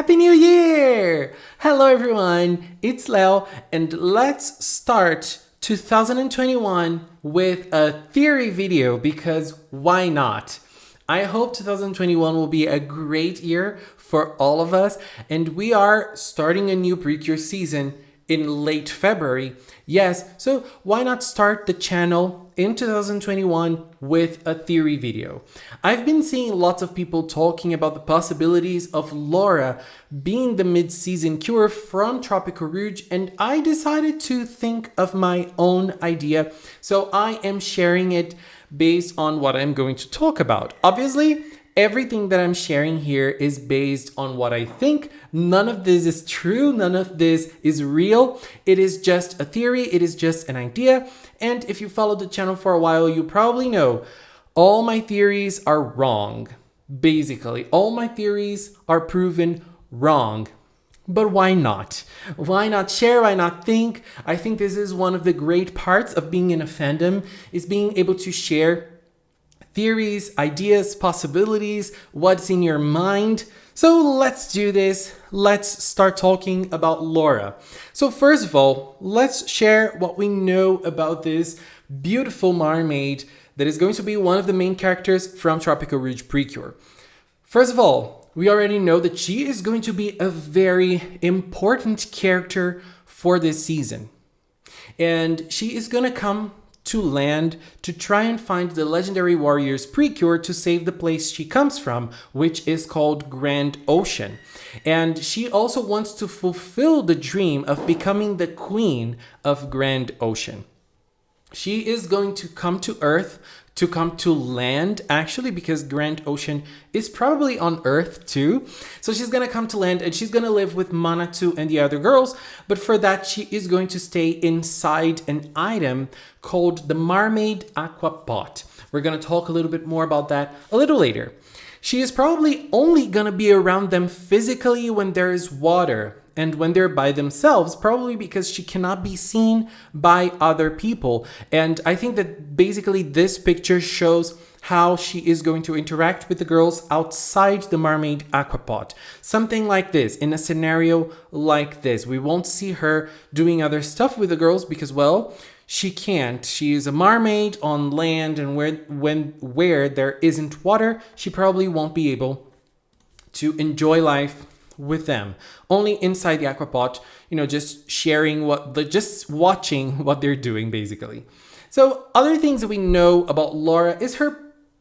Happy New Year! Hello everyone, it's Leo, and let's start 2021 with a theory video because why not? I hope 2021 will be a great year for all of us, and we are starting a new Precure season in late February. Yes, so why not start the channel in 2021 with a theory video? I've been seeing lots of people talking about the possibilities of Laura being the mid-season cure from Tropical-Rouge, and I decided to think of my own idea, so I am sharing it based on what I'm going to talk about. Obviously, everything that I'm sharing here is based on what I think. None of this is true. None of this is real. It is just a theory. It is just an idea. And if you followed the channel for a while, you probably know all my theories are wrong. Basically, all my theories are proven wrong. But why not? Why not share? Why not think? I think this is one of the great parts of being in a fandom, is being able to share theories, ideas, possibilities, what's in your mind. So let's do this. Let's start talking about Laura. So first of all, let's share what we know about this beautiful mermaid that is going to be one of the main characters from Tropical-Rouge Precure. First of all, we already know that she is going to be a very important character for this season. And she is going to come to land to try and find the legendary warrior's Precure to save the place she comes from, which is called Grand Ocean. And she also wants to fulfill the dream of becoming the queen of Grand Ocean. She is going to come to Earth, to come to land, actually, because Grand Ocean is probably on Earth too. So she's going to come to land and she's going to live with Manatu and the other girls. But for that, she is going to stay inside an item called the Mermaid Aquapot. We're going to talk a little bit more about that a little later. She is probably only going to be around them physically when there is water and when they're by themselves, probably because she cannot be seen by other people. And I think that basically this picture shows how she is going to interact with the girls outside the Mermaid Aquapot. Something like this, in a scenario like this. We won't see her doing other stuff with the girls because, well, she can't. She is a mermaid on land, and where there isn't water, she probably won't be able to enjoy life with them. Only inside the aquapot, just sharing just watching what they're doing, basically. So other things that we know about Laura is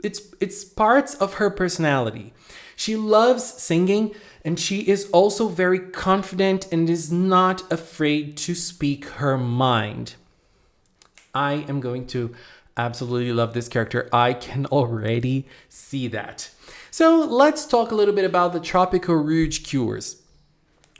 it's parts of her personality. She loves singing, and she is also very confident and is not afraid to speak her mind. I am going to absolutely love this character. I can already see that. So let's talk a little bit about the Tropical-Rouge cures.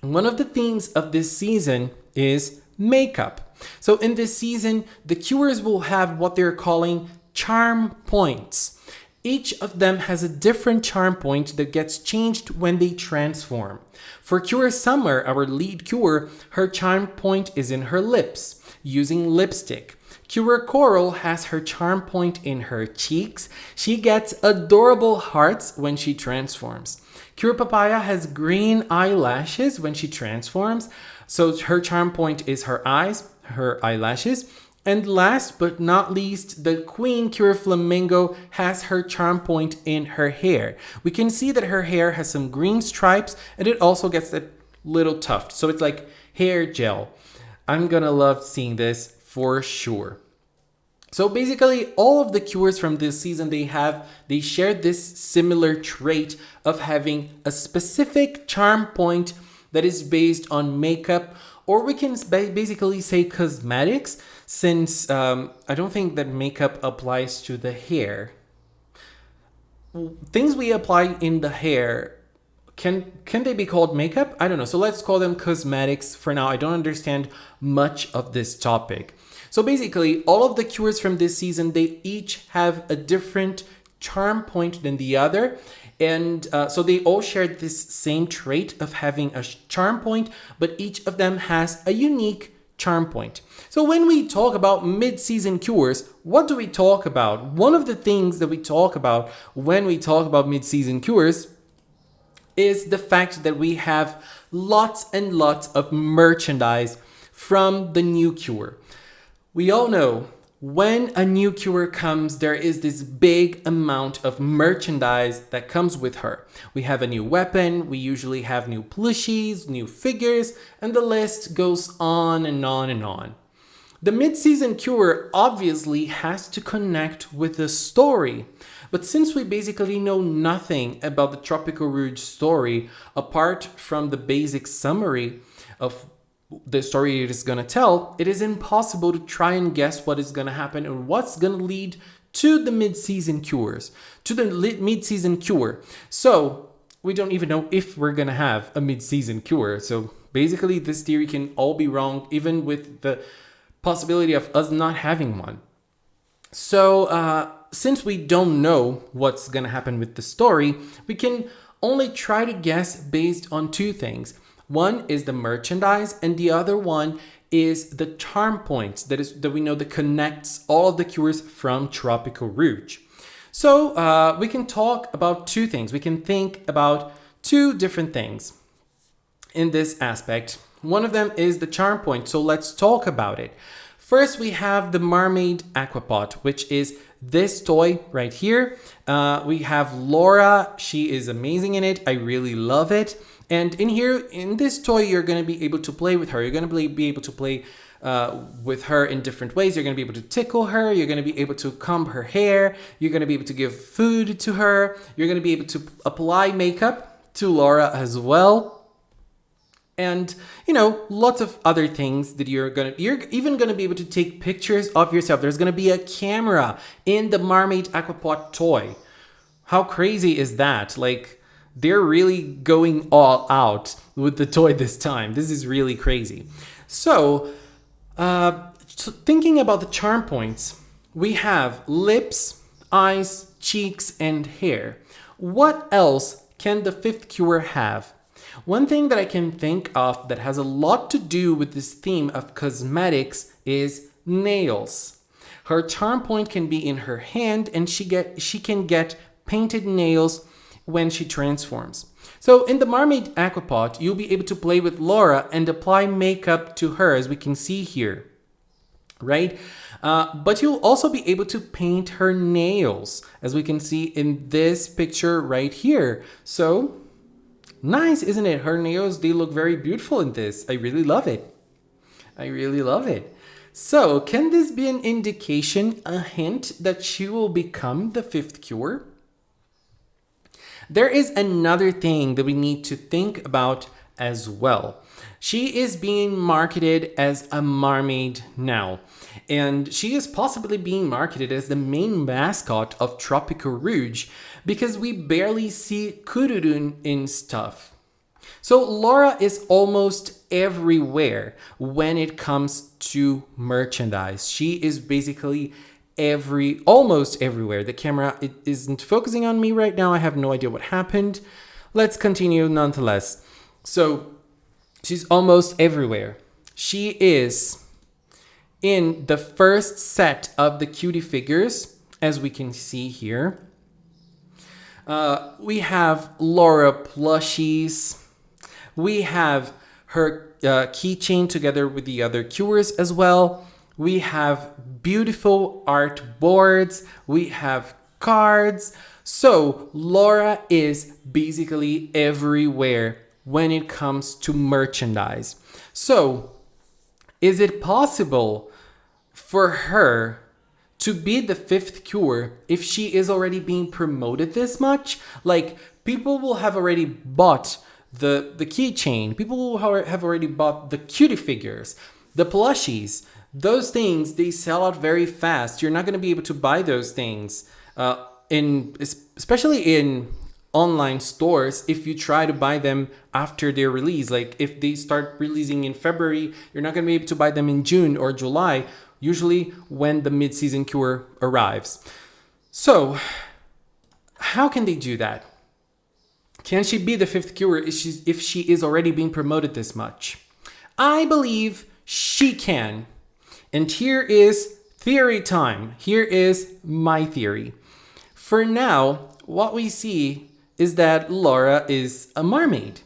One of the themes of this season is makeup. So in this season, the cures will have what they're calling charm points. Each of them has a different charm point that gets changed when they transform. For Cure Summer, our lead cure, her charm point is in her lips, using lipstick. Cure Coral has her charm point in her cheeks. She gets adorable hearts when she transforms. Cure Papaya has green eyelashes when she transforms. So her charm point is her eyes, her eyelashes. And last but not least, the Queen Cure Flamingo has her charm point in her hair. We can see that her hair has some green stripes, and it also gets that little tuft. So it's like hair gel. I'm gonna love seeing this for sure. So basically, all of the cures from this season, they share this similar trait of having a specific charm point that is based on makeup, or we can basically say cosmetics, since I don't think that makeup applies to the hair. Things we apply in the hair, can they be called makeup? I don't know. So let's call them cosmetics for now. I don't understand much of this topic. So basically, all of the cures from this season, they each have a different charm point than the other. And so they all share this same trait of having a charm point, but each of them has a unique charm point. So when we talk about mid-season cures, what do we talk about? One of the things that we talk about when we talk about mid-season cures is the fact that we have lots and lots of merchandise from the new cure. We all know when a new cure comes, there is this big amount of merchandise that comes with her. We have a new weapon, we usually have new plushies, new figures, and the list goes on and on and on. The mid-season cure obviously has to connect with the story. But since we basically know nothing about the Tropical-Rouge story, apart from the basic summary of the story it is going to tell, it is impossible to try and guess what is going to happen and what's going to lead to the mid-season cures, to the mid-season cure. So we don't even know if we're going to have a mid-season cure. So basically this theory can all be wrong, even with the possibility of us not having one. So since we don't know what's going to happen with the story, we can only try to guess based on two things. One is the merchandise, and the other one is the charm points that we know that connects all of the cures from Tropical-Rouge. So we can talk about two things. We can think about two different things in this aspect. One of them is the charm point, so let's talk about it. First, we have the Mermaid Aquapot, which is this toy right here. We have Laura. She is amazing in it. I really love it. And in here, in this toy, you're going to be able to play with her. You're going to be able to play with her in different ways. You're going to be able to tickle her. You're going to be able to comb her hair. You're going to be able to give food to her. You're going to be able to apply makeup to Laura as well. And, you know, lots of other things that you're even going to be able to take pictures of yourself. There's going to be a camera in the Mermaid Aquapot toy. How crazy is that? Like, they're really going all out with the toy this time. This is really crazy. So thinking about the charm points, we have lips, eyes, cheeks, and hair. What else can the fifth cure have? One thing that I can think of that has a lot to do with this theme of cosmetics is nails. Her charm point can be in her hand, and she can get painted nails when she transforms. So in the Mermaid Aquapot, you'll be able to play with Laura and apply makeup to her, as we can see here, right? But you'll also be able to paint her nails, as we can see in this picture right here. So nice, isn't it? Her nails, they look very beautiful in this. I really love it. I really love it. So can this be an indication, a hint that she will become the fifth cure? There is another thing that we need to think about as well. She is being marketed as a mermaid now, and she is possibly being marketed as the main mascot of Tropical-Rouge because we barely see Kururun in stuff. So Laura is almost everywhere when it comes to merchandise. She is basically almost everywhere. The camera, it isn't focusing on me right now. I have no idea what happened. Let's continue nonetheless. So she's almost everywhere. She is in the first set of the cutie figures, as we can see here. We have Laura plushies. We have her keychain together with the other cures as well. We have beautiful art boards. We have cards. So Laura is basically everywhere when it comes to merchandise. So is it possible for her to be the fifth cure if she is already being promoted this much? Like, people will have already bought the keychain. People will have already bought the cutie figures, the plushies. Those things, they sell out very fast. You're not going to be able to buy those things especially in online stores if you try to buy them after their release. Like, if they start releasing in February, you're not going to be able to buy them in June or July, usually when the mid-season cure arrives. So how can they do that? Can she be the fifth cure if she is already being promoted this much? I believe she can. And here is theory time. Here is my theory. For now, what we see is that Laura is a mermaid,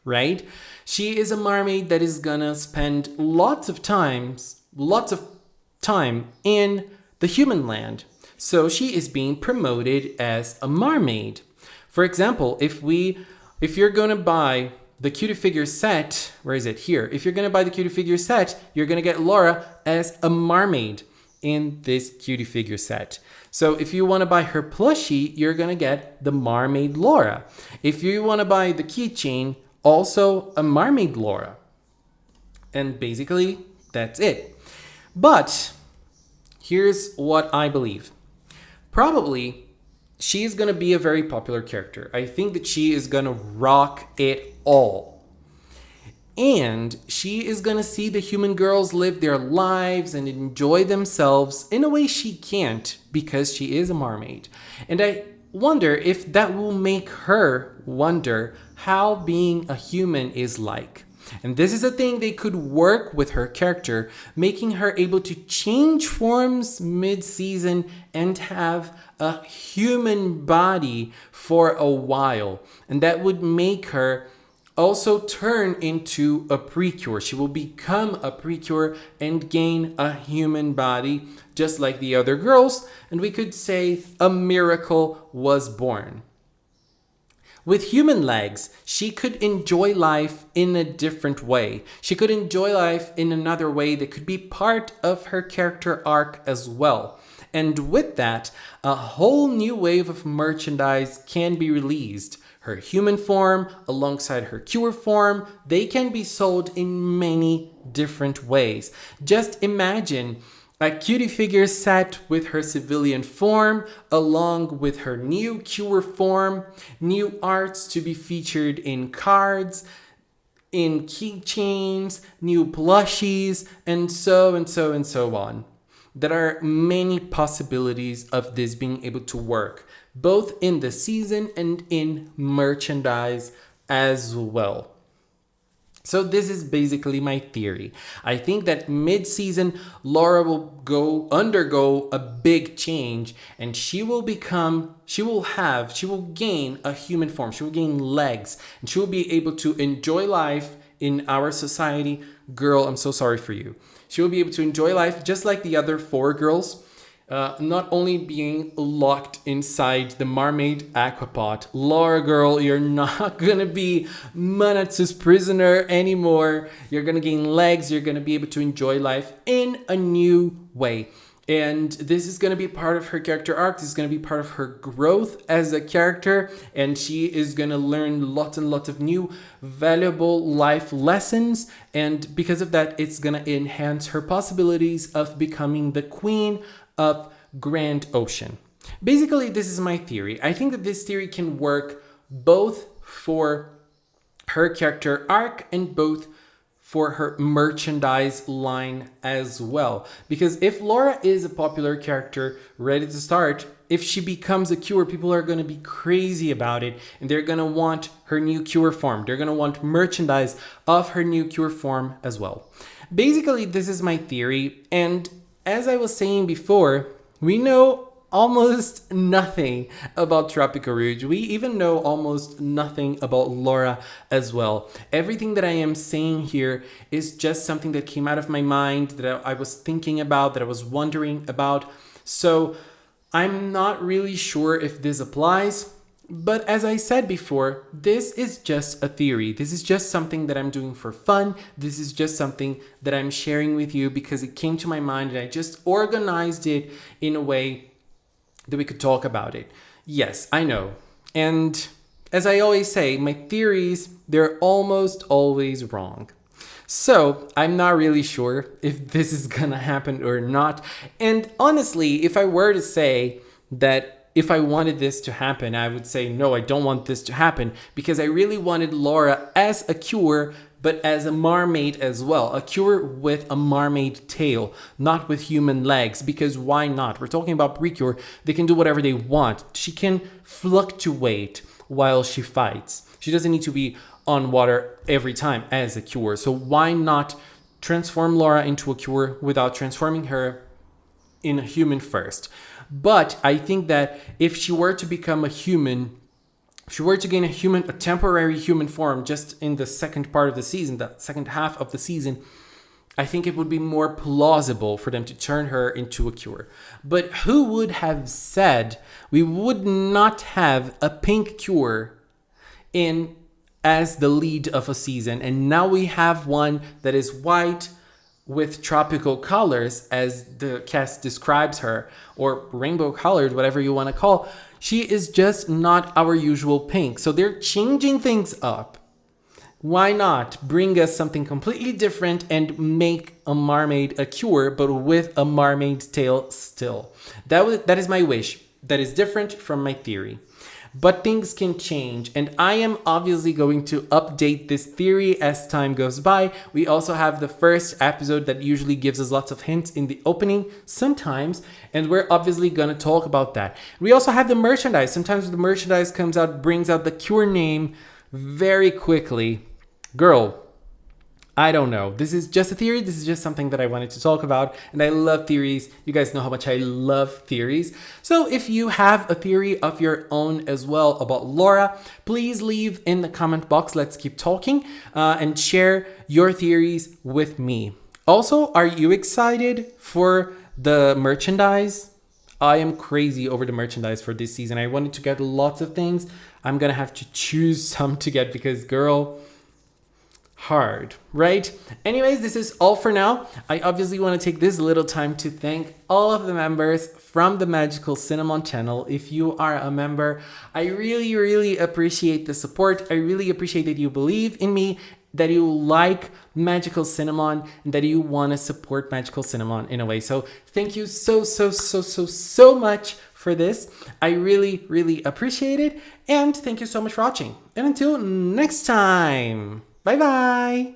right? She is a mermaid that is gonna spend lots of time in the human land. So she is being promoted as a mermaid. For example, if you're gonna buy the Cutie Figure set, where is it? Here. If you're gonna buy the Cutie Figure set, you're gonna get Laura as a mermaid in this Cutie Figure set. So if you wanna buy her plushie, you're gonna get the Mermaid Laura. If you wanna buy the keychain, also a Mermaid Laura. And basically, that's it. But here's what I believe. Probably, she is gonna be a very popular character. I think that she is gonna rock it all. And she is gonna see the human girls live their lives and enjoy themselves in a way she can't because she is a mermaid. And I wonder if that will make her wonder how being a human is like. And this is a thing they could work with her character, making her able to change forms mid-season and have a human body for a while. And that would make her also turn into a precure. She will become a precure and gain a human body, just like the other girls. And we could say a miracle was born. With human legs, she could enjoy life in a different way. She could enjoy life in another way that could be part of her character arc as well. And with that, a whole new wave of merchandise can be released. Her human form alongside her cure form, they can be sold in many different ways. Just imagine a Cutie Figure set with her civilian form, along with her new cure form, new arts to be featured in cards, in keychains, new plushies, and so on. There are many possibilities of this being able to work, both in the season and in merchandise as well. So this is basically my theory. I think that mid-season, Laura will undergo a big change and she will gain a human form. She will gain legs and she will be able to enjoy life in our society. Girl, I'm so sorry for you. She will be able to enjoy life just like the other 4 girls. Not only being locked inside the Mermaid Aquapot. Laura girl, you're not gonna be Manatsu's prisoner anymore. You're gonna gain legs, you're gonna be able to enjoy life in a new way. And this is gonna be part of her character arc. This is gonna be part of her growth as a character. And she is gonna learn lots and lots of new valuable life lessons. And because of that, it's gonna enhance her possibilities of becoming the queen of Grand Ocean. Basically, this is my theory. I think that this theory can work both for her character arc and both for her merchandise line as well. Because if Laura is a popular character ready to start, if she becomes a cure, people are going to be crazy about it and they're going to want her new cure form. They're going to want merchandise of her new cure form as well. Basically, this is my theory, and as I was saying before, we know almost nothing about Tropical-Rouge. We even know almost nothing about Laura as well. Everything that I am saying here is just something that came out of my mind, that I was thinking about, that I was wondering about. So I'm not really sure if this applies. But as I said before, this is just a theory. This is just something that I'm doing for fun. This is just something that I'm sharing with you because it came to my mind and I just organized it in a way that we could talk about it. Yes, I know. And as I always say, my theories, they're almost always wrong. So I'm not really sure if this is gonna happen or not. And honestly, if I were to say that if I wanted this to happen, I would say, no, I don't want this to happen because I really wanted Laura as a cure, but as a mermaid as well. A cure with a mermaid tail, not with human legs, because why not? We're talking about Precure. They can do whatever they want. She can fluctuate while she fights. She doesn't need to be on water every time as a cure. So why not transform Laura into a cure without transforming her in a human first? But I think that if she were to become a human if she were to gain a temporary human form just in the second part of the season, the second half of the season, I think it would be more plausible for them to turn her into a cure. But who would have said we would not have a pink cure in as the lead of a season, and now we have one that is white with tropical colors, as the cast describes her, or rainbow colored, whatever you want to call. She is just not our usual pink. So they're changing things up. Why not bring us something completely different and make a mermaid a cure, but with a mermaid's tail still? That is my wish. That is different from my theory. But things can change, and I am obviously going to update this theory as time goes by. We also have the first episode that usually gives us lots of hints in the opening sometimes, and we're obviously going to talk about that. We also have the merchandise. Sometimes the merchandise comes out, brings out the cure name very quickly. Girl, I don't know. This is just a theory. This is just something that I wanted to talk about. And I love theories. You guys know how much I love theories. So if you have a theory of your own as well about Laura, please leave in the comment box. Let's keep talking and share your theories with me. Also, are you excited for the merchandise? I am crazy over the merchandise for this season. I wanted to get lots of things. I'm going to have to choose some to get because, girl, hard, right? Anyways, this is all for now. I obviously want to take this little time to thank all of the members from the Magical Cinnamon channel. If you are a member, I really, really appreciate the support. I really appreciate that you believe in me, that you like Magical Cinnamon, and that you want to support Magical Cinnamon in a way. So thank you so much for this. I really, really appreciate it. And thank you so much for watching. And until next time. Bye bye.